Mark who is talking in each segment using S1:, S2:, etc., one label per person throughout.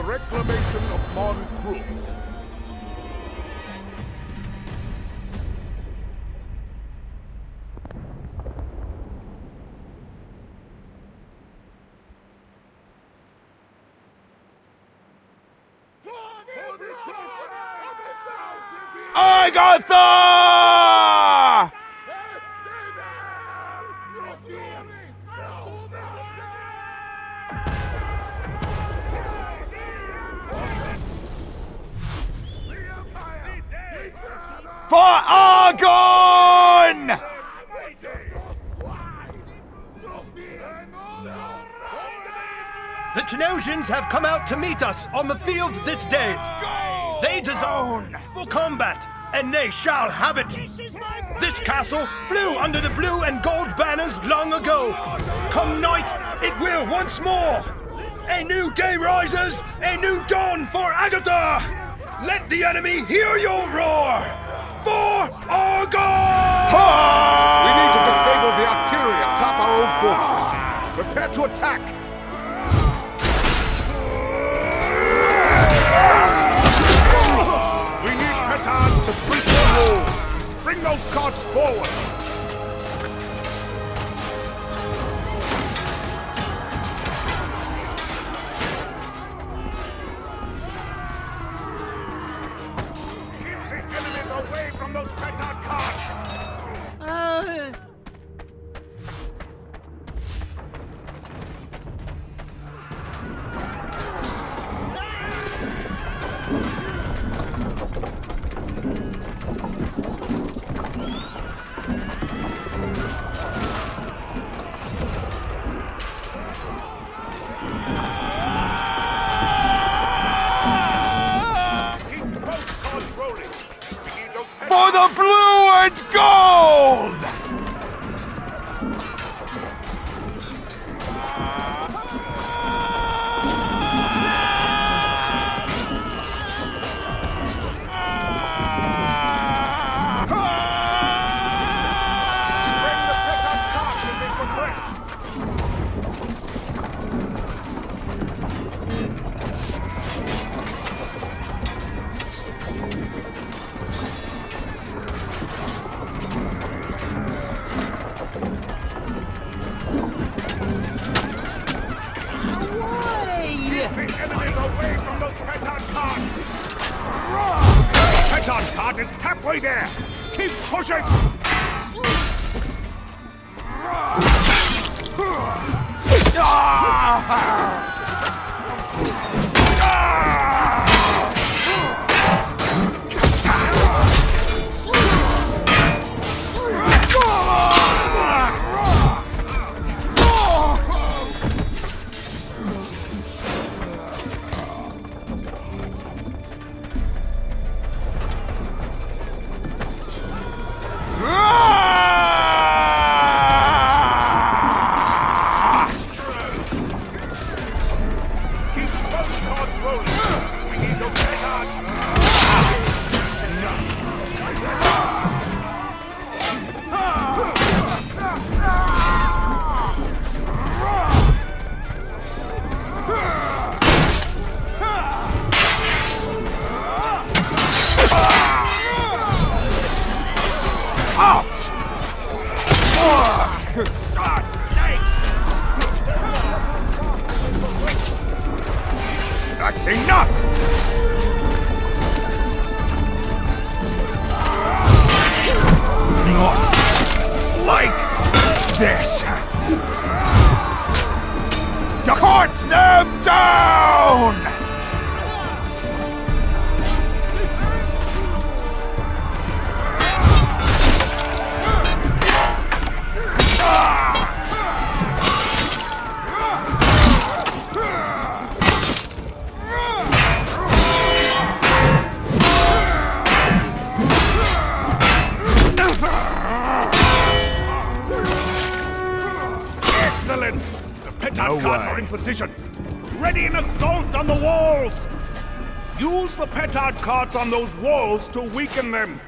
S1: Reclamation of Montcrux.
S2: Agatha! For Argon!
S3: The Tenosians have come out to meet us on the field this day. They deserve for combat, and they shall have it. This castle flew under the blue and gold banners long ago. Come night, it will once more. A new day rises, a new dawn for Agatha. Let the enemy hear your roar. For Argon!
S1: We need to disable the artillery atop our own forces. Prepare to attack. We need petards to breach the walls. Bring those carts forward. Keep the enemies away from those petard carts.
S2: For the blue and gold!
S1: Petard cart is halfway there! Keep pushing! That's enough! Not like this!
S2: Cut them down!
S1: Excellent! The petard carts are in position. Ready an assault on the walls! Use the petard carts on those walls to weaken them.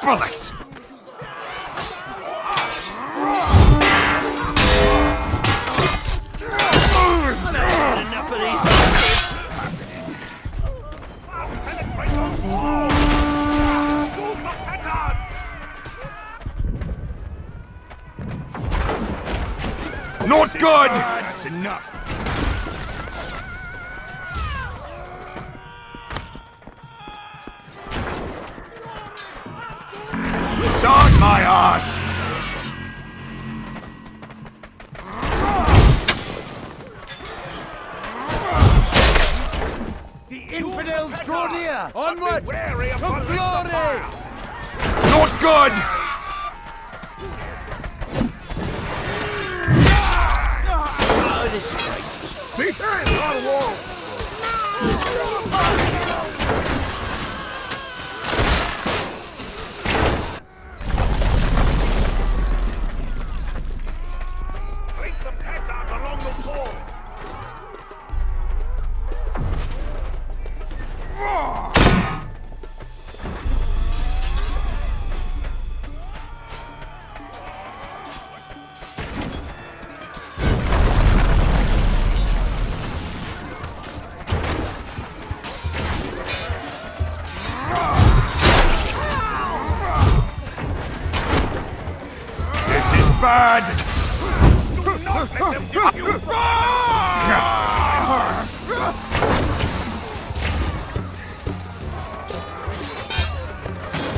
S2: Bullets! Not good!
S1: That's enough.
S2: It's on my ass!
S4: The infidels draw near!
S1: Onward! Wary of
S4: To glory!
S2: Not good!
S1: Defend our wall! Place the petards along the wall!
S2: This is bad!
S1: Do not let them give you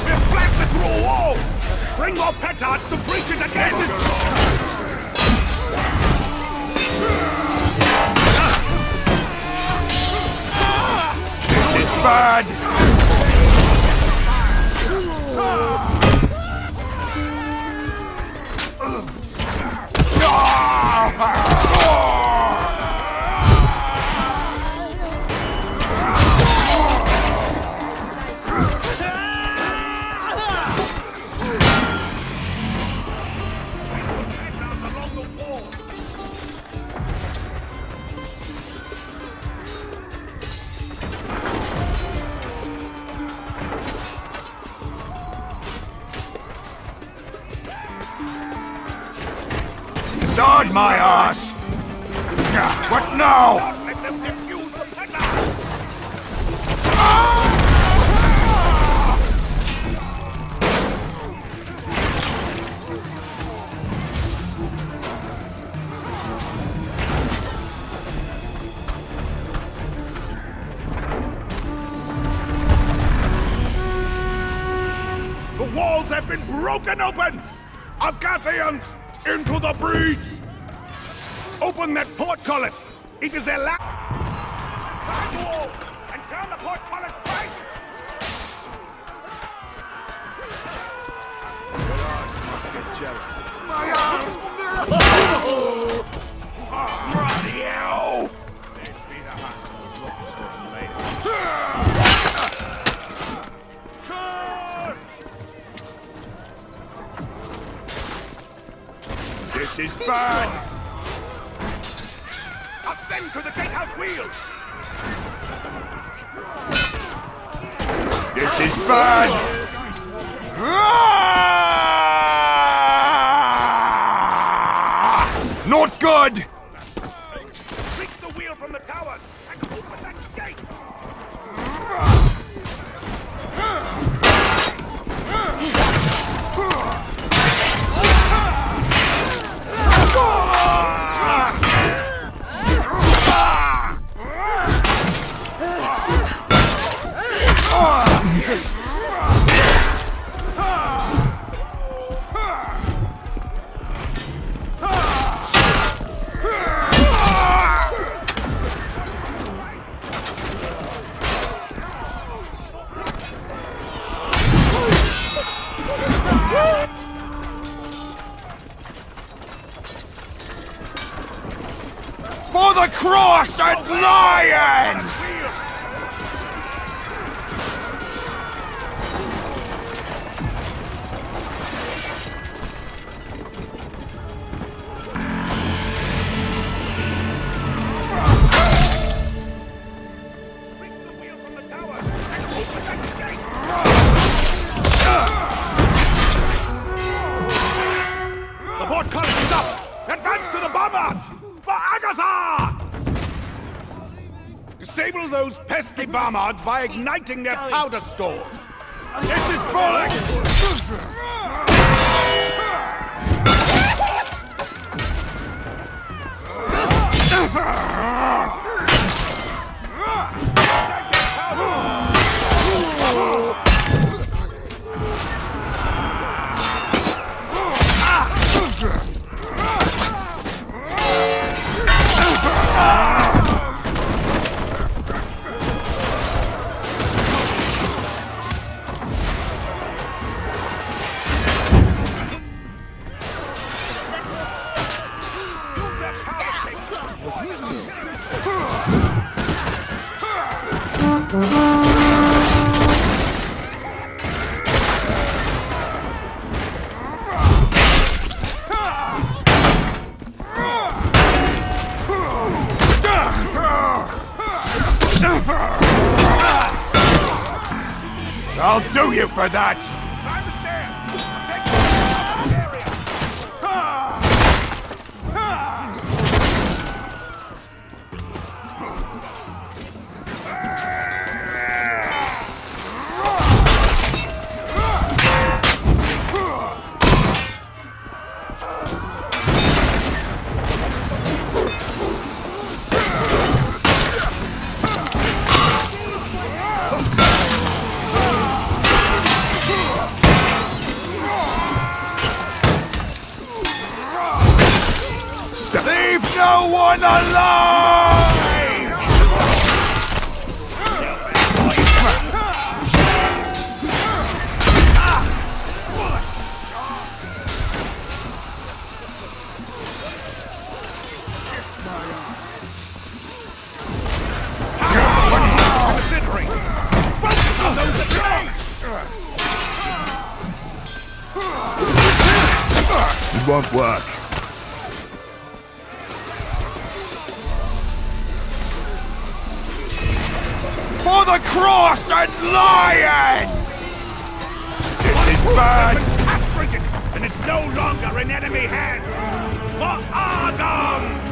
S1: We're blasted through a wall! Bring more petards to breach it again!
S2: This is bad!
S1: Along the wall!
S2: It's on my ass! What now?
S1: Don't let them defuse the petards! The walls have been broken open! Agathians, into the breach! Open that portcullis! It is their last... Back wall! And turn the portcullis right!
S2: Bloody hell! This is bad!
S1: Up then to the gatehouse wheels!
S2: This is bad! Not good!
S1: Reach the wheel from the towers and open that gate!
S2: For the cross and lion!
S1: Reach the wheel from the towers and open that gate! The portcullis is up! Advance to the bombards! For Agatha! Disable those pesky bombards by igniting their powder stores!
S2: This is bollocks! I'll do you for that! Leave no one alive!
S1: It won't work.
S2: For the cross and lion! This is bad!
S1: Castrated, and it's no longer in enemy hands. For Argon!